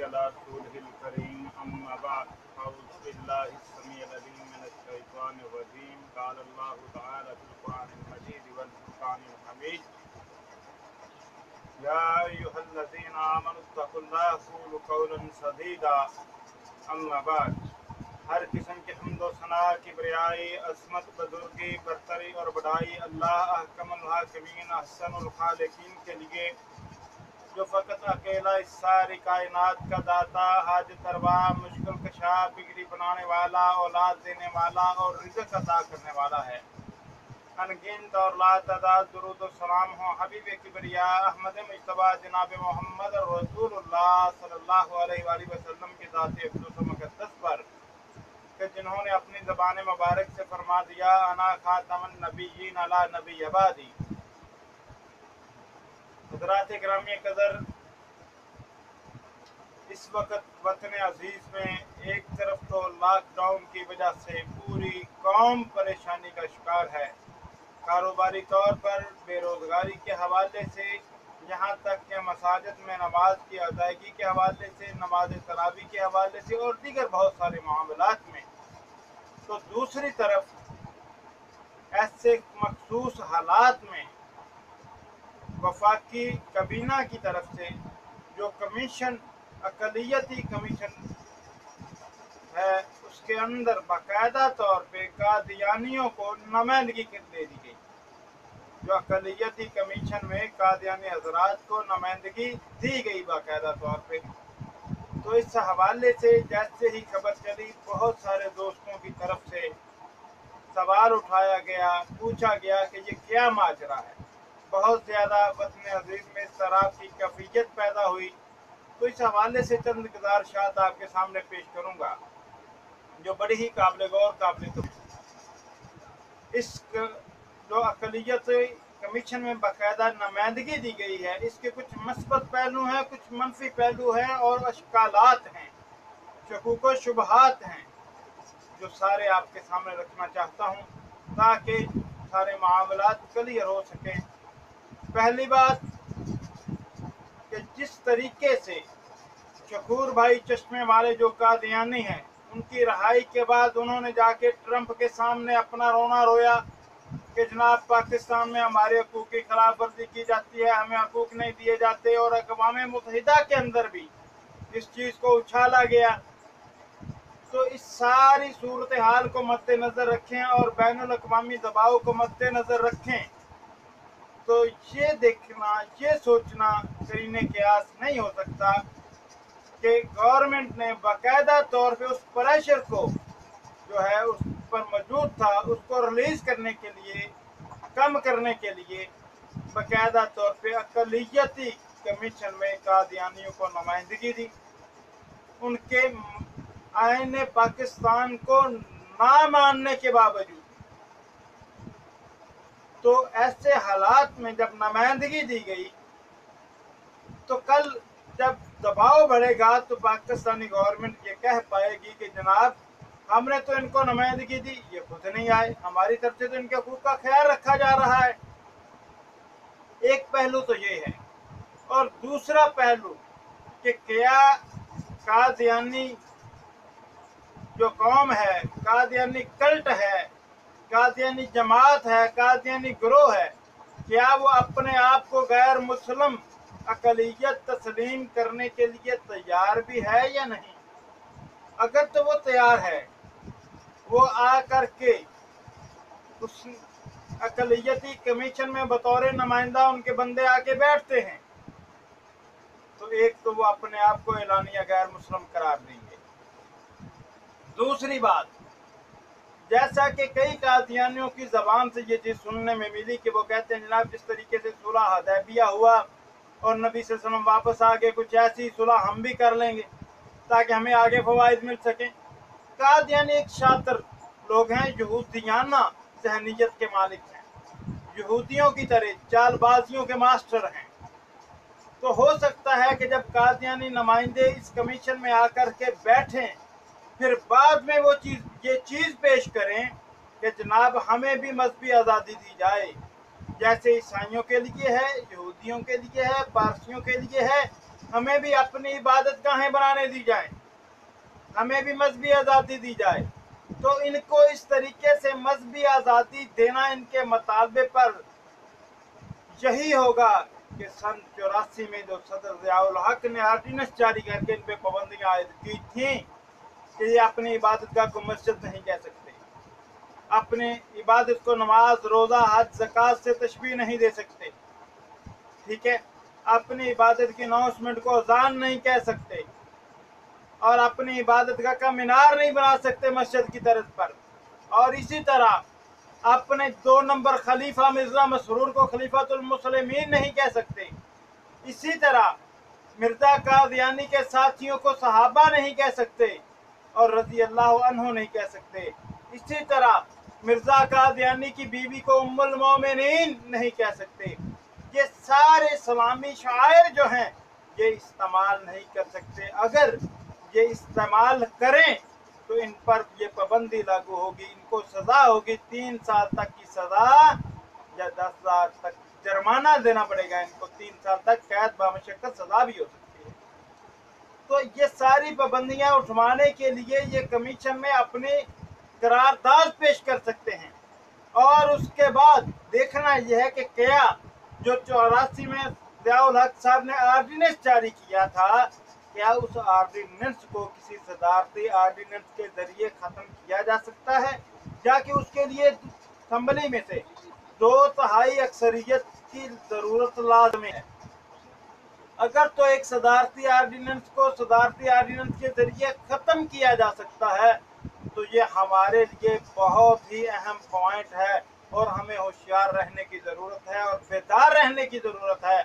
على رسوله الكريم أما بعد أعوذ بالله السميع العليم من الشيطان الرجيم قال الله تعالى في القرآن المجيد والفرقان الحميد يا أيها الذين آمنوا اتقوا الله وقولوا قولا سديدا أما بعد ہر قسم کے حمد و ثنا کی بریائی عظمت بزرگی برتری اور بڑائی اللہ احکم الحاکمین احسن الخالقین کے لیے جو فقط اکیلا اس ساری کائنات کا داتا حاجت روا مشکل کشا بگڑی بنانے والا اولاد دینے والا اور رزق عطا کرنے والا ہے۔ انگنت اور لا تعداد درود و سلام ہو حبیب کبریا احمد مجتبی جناب محمد رسول اللہ صلی اللہ علیہ وآلہ وسلم کی ذات اقدس و مقدس پر کہ جنہوں نے اپنی زبان مبارک سے فرما دیا انا خاتم النبیین علی نبی عبادی۔ حضرات گرامی قدر، اس وقت وطن عزیز میں ایک طرف تو لاک ڈاؤن کی وجہ سے پوری قوم پریشانی کا شکار ہے، کاروباری طور پر بے روزگاری کے حوالے سے یہاں تک کہ مساجد میں نماز کی ادائیگی کے حوالے سے، نماز تراویح کے حوالے سے اور دیگر بہت سارے معاملات میں۔ تو دوسری طرف ایسے مخصوص حالات میں وفاقی کابینہ کی طرف سے جو کمیشن اقلیتی کمیشن ہے اس کے اندر باقاعدہ طور پہ قادیانیوں کو نمائندگی دے دی گئی، جو اقلیتی کمیشن میں قادیانی حضرات کو نمائندگی دی گئی باقاعدہ طور پہ۔ تو اس حوالے سے جیسے ہی خبر چلی بہت سارے دوستوں کی طرف سے سوال اٹھایا گیا، پوچھا گیا کہ یہ کیا ماجرا ہے، بہت زیادہ وطن عزیز میں اضطراب کی کیفیت پیدا ہوئی۔ تو اس حوالے سے چند گزارشات آپ کے سامنے پیش کروں گا جو بڑی ہی قابل غور قابل اس جو اقلیت کمیشن میں باقاعدہ نمائندگی دی گئی ہے، اس کے کچھ مثبت پہلو ہیں، کچھ منفی پہلو ہیں اور اشکالات ہیں، شکوک و شبہات ہیں جو سارے آپ کے سامنے رکھنا چاہتا ہوں تاکہ سارے معاملات کلیئر ہو سکیں۔ پہلی بات کہ جس طریقے سے شکور بھائی چشمے والے جو قادیانی ہیں ان کی رہائی کے بعد انہوں نے جا کے ٹرمپ کے سامنے اپنا رونا رویا کہ جناب پاکستان میں ہمارے حقوق کی خلاف ورزی کی جاتی ہے، ہمیں حقوق نہیں دیے جاتے، اور اقوام متحدہ کے اندر بھی اس چیز کو اچھالا گیا۔ تو اس ساری صورتحال کو مد نظر رکھیں اور بین الاقوامی دباؤ کو مد نظر رکھیں تو یہ دیکھنا، یہ سوچنا قرین قیاس نہیں ہو سکتا کہ گورنمنٹ نے باقاعدہ طور پہ اس پریشر کو جو ہے اس پر موجود تھا اس کو ریلیز کرنے کے لیے، کم کرنے کے لیے باقاعدہ طور پہ اقلیتی کمیشن میں قادیانیوں کو نمائندگی دی، ان کے آئین پاکستان کو نہ ماننے کے باوجود۔ تو ایسے حالات میں جب نمائندگی دی گئی تو کل جب دباؤ بڑھے گا تو پاکستانی گورنمنٹ یہ کہہ پائے گی کہ جناب ہم نے تو ان کو نمائندگی دی، یہ خود نہیں آئے، ہماری طرف سے تو ان کے حقوق کا خیال رکھا جا رہا ہے۔ ایک پہلو تو یہ ہے، اور دوسرا پہلو کہ کیا قادیانی جو قوم ہے، قادیانی کلٹ ہے، قادیانی جماعت ہے، قادیانی گروہ ہے، کیا وہ اپنے آپ کو غیر مسلم اقلیت تسلیم کرنے کے لیے تیار بھی ہے یا نہیں؟ اگر تو وہ تیار ہے، وہ آ کر کے اس اقلیتی کمیشن میں بطور نمائندہ ان کے بندے آ کے بیٹھتے ہیں تو ایک تو وہ اپنے آپ کو اعلانیہ غیر مسلم قرار دیں گے۔ دوسری بات، جیسا کہ کئی قادیانیوں کی زبان سے یہ چیز سننے میں ملی کہ وہ کہتے ہیں جناب جس طریقے سے صلح حدیبیہ ہوا اور نبی صلی اللہ علیہ وسلم واپس آگے کچھ ایسی صلح ہم بھی کر لیں گے تاکہ ہمیں آگے فوائد مل سکیں۔ قادیانی ایک شاطر لوگ ہیں، یہودیانہ ذہنیت کے مالک ہیں، یہودیوں کی طرح چال بازیوں کے ماسٹر ہیں۔ تو ہو سکتا ہے کہ جب قادیانی نمائندے اس کمیشن میں آ کر کے بیٹھیں پھر بعد میں وہ یہ چیز پیش کریں کہ جناب ہمیں بھی مذہبی آزادی دی جائے، جیسے عیسائیوں کے لیے ہے، یہودیوں کے لیے ہے، پارسیوں کے لیے ہے، हमें भी अपनी इबादत गाहें बनाने दी जाए, हमें भी मजहबी आज़ादी दी जाए। तो इनको इस तरीके से मजहबी आज़ादी देना इनके मुतालबे पर यही होगा कि सन 84 में जो सदर ज़ियाउल हक ने आर्डिनेंस जारी करके इन पे पाबंदियां आयद की थी कि ये अपनी इबादत गाह को मस्जिद नहीं कह सकते, अपने इबादत को नमाज, रोज़ा, हज, ज़कात से तशबीह नहीं दे सकते, ठीक है, अपनी इबादत की अनाउंसमेंट को अजान नहीं कह सकते, और अपनी इबादत गाह का मीनार नहीं बना सकते मस्जिद की तर्ज पर। और इसी तरह अपने 2 नंबर खलीफा मिर्जा मसरूर को खलीफातुल मुस्लिमीन नहीं कह सकते। इसी तरह मिर्जा कादियानी के साथियों को सहाबा नहीं कह सकते और रजी अल्लाह अन्हु नहीं कह सकते। इसी तरह मिर्जा कादियानी की बीवी को उम्मुल मोमिनीन नहीं कह सकते। ये सारे इस्लामी शायर जो हैं ये इस्तेमाल नहीं कर सकते। अगर ये इस्तेमाल करें तो इन पर ये पाबंदी लागू होगी, इनको सजा होगी 3 साल तक की सजा या 10,000 तक जुर्माना देना पड़ेगा। इनको 3 साल तक कैद बामशक्कत सजा भी हो सकती है। तो ये सारी पाबंदियां उठवाने के लिए ये कमीशन में अपनी करारदाद पेश कर सकते हैं। और उसके बाद देखना यह है कि क्या जो 84 में ज़ियाउल हक साहब ने आर्डिनेंस जारी किया था, क्या उस आर्डिनेंस को किसी सदारती आर्डिनेंस के जरिए ख़त्म किया जा सकता है, या कि उसके लिए असम्बली में से 2/3 अक्सरियत की ज़रूरत लाज़मी है। अगर तो एक सदारती आर्डिनेंस को सदारती आर्डिनेंस के जरिए ख़त्म किया जा सकता है तो ये हमारे लिए बहुत ही अहम पॉइंट है और हमें होशियार रहने की ज़रूरत है और बेदार रहने की ज़रूरत है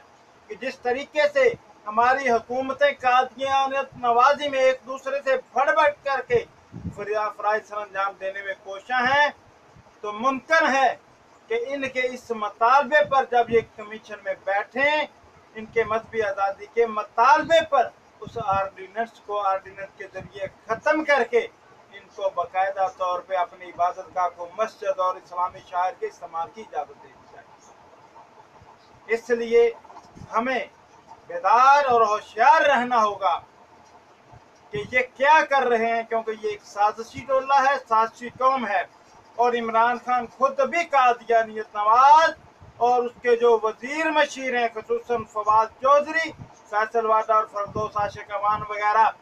कि जिस तरीके से हमारी हुकूमतें कादियानियत नवाजी में एक दूसरे से बढ़ बढ़ करके फ़राइज़ सर अंजाम देने में कोशिश हैं, तो मुमकिन है कि इनके इस मुतालबे पर जब ये कमीशन में बैठें, इनके मजहबी आज़ादी के मुतालबे पर उस आर्डिनेंस के जरिए ख़त्म करके इनको बाकायदा तौर पे अपनी इबादत गाह को मस्जिद और इस्लामी शायर के इस्तेमाल की इजाज़त दे दी जाए। इसलिए हमें बेदार और होशियार रहना होगा कि ये क्या कर रहे हैं, क्योंकि ये एक साजिशी टोला है, साजिशी कौम है। और इमरान खान खुद भी कादियानियत नवाज और उसके जो वजीर मशीर हैं, खुसूसन फवाद चौधरी, फैसल वाडा और फरदौस आशिक अमान वगैरह,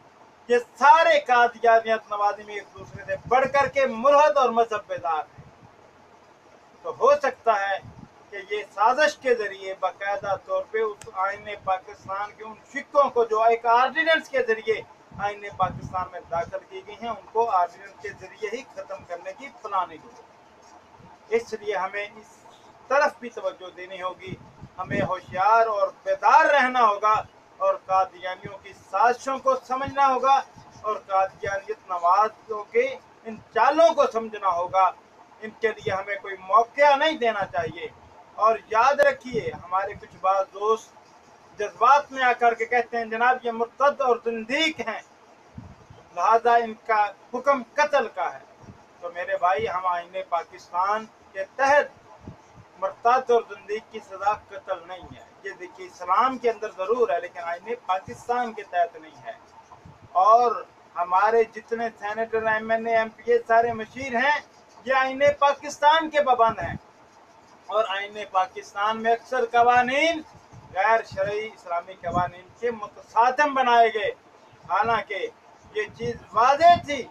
ये सारे कादियानियत नवाजी में एक दूसरे से बढ़ करके मुल्हद और मजहब बेदार हैं। तो हो सकता है कि ये साजिश के जरिए बाकायदा तौर पे उस आईने पाकिस्तान के उन शिक्कों को जो एक आर्डिनेंस के जरिए आईने पाकिस्तान में दाखिल की गई हैं, उनको आर्डिनेंस के जरिए ही ख़त्म करने की प्लानिंग होगी। इसलिए हमें इस तरफ भी तवज्जो देनी होगी, हमें होशियार और बेदार रहना होगा और कादियानियों की साजिशों को समझना होगा और कादियानियत नवाज़ों के इन चालों को समझना होगा। इनके लिए हमें कोई मौका नहीं देना चाहिए। और याद रखिए, हमारे कुछ बाज़ दोस्त जज्बात में आकर के कहते हैं जनाब ये मुर्तद और ज़िंदीक हैं, लिहाजा इनका हुक्म कत्ल का है। तो मेरे भाई, हम आईने पाकिस्तान के तहत मुर्तद और ज़िंदीक की सज़ा कत्ल नहीं है। ये देखिए, इस्लाम के अंदर ज़रूर है लेकिन आईने पाकिस्तान के तहत नहीं है। और हमारे जितने सेनेटर, MNA, MPA सारे मशीर हैं, ये आईने पाकिस्तान के पाबंद हैं। और आईने पाकिस्तान में अक्सर कवानीन गैर शरई इस्लामी कवानीन के मुतसादम बनाए गए। हालांकि ये चीज़ वाज़ेह थी,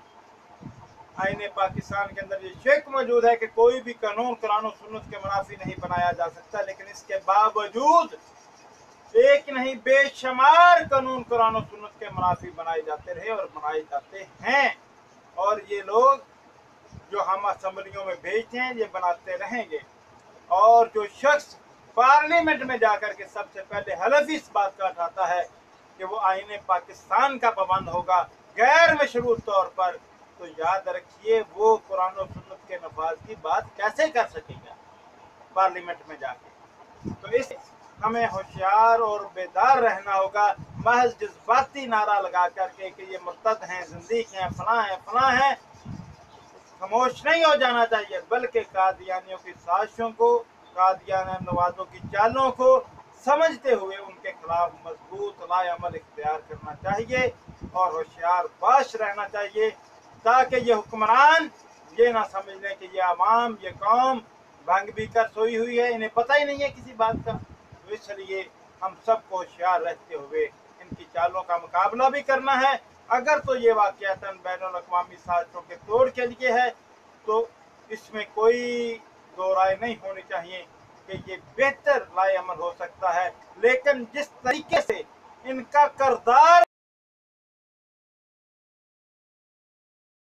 आईने पाकिस्तान के अंदर ये शेक मौजूद है कि कोई भी कानून कुरान और सुन्नत के मुनाफी नहीं बनाया जा सकता, लेकिन इसके बावजूद एक नहीं बेशुमार कानून कुरान और सुन्नत के मुनाफी बनाए जाते रहे और बनाए जाते हैं। और ये लोग जो हम असम्बलियों में भेजते हैं ये बनाते रहेंगे। और जो शख्स पार्लियामेंट में जाकर के सबसे पहले हलफ इस बात का उठाता है कि वो आईने पाकिस्तान का पाबंद होगा गैर मशरूत तौर पर, तो याद रखिए वो कुरान और सुन्नत के नफाज की बात कैसे कर सकेगा पार्लियामेंट में जाके। तो इस हमें होशियार और बेदार रहना होगा। महज जज्बाती नारा लगा करके कि ये मुर्तद हैं, ज़िंदीक हैं, फलां हैं, खामोश नहीं हो जाना चाहिए, बल्कि कादियानियों की साजिशों को, कादियान नवाजों की चालों को समझते हुए उनके खिलाफ मजबूत लाएअमल इख्तियार करना चाहिए और होशियार बाश रहना चाहिए, ताकि ये हुक्मरान ये ना समझ लें कि ये आवाम, ये कौम भंग भी कर सोई हुई है, इन्हें पता ही नहीं है किसी बात का। तो इसलिए हम सबको होशियार रहते हुए इनकी चालों का मुकाबला भी करना है। अगर तो ये वाक़यातन बैनुल-अक़वामी साज़िशों के तोड़ के लिए है, तो इसमें कोई दो राय नहीं होनी चाहिए कि ये बेहतर लाएअमल हो सकता है। लेकिन जिस तरीके से इनका किरदार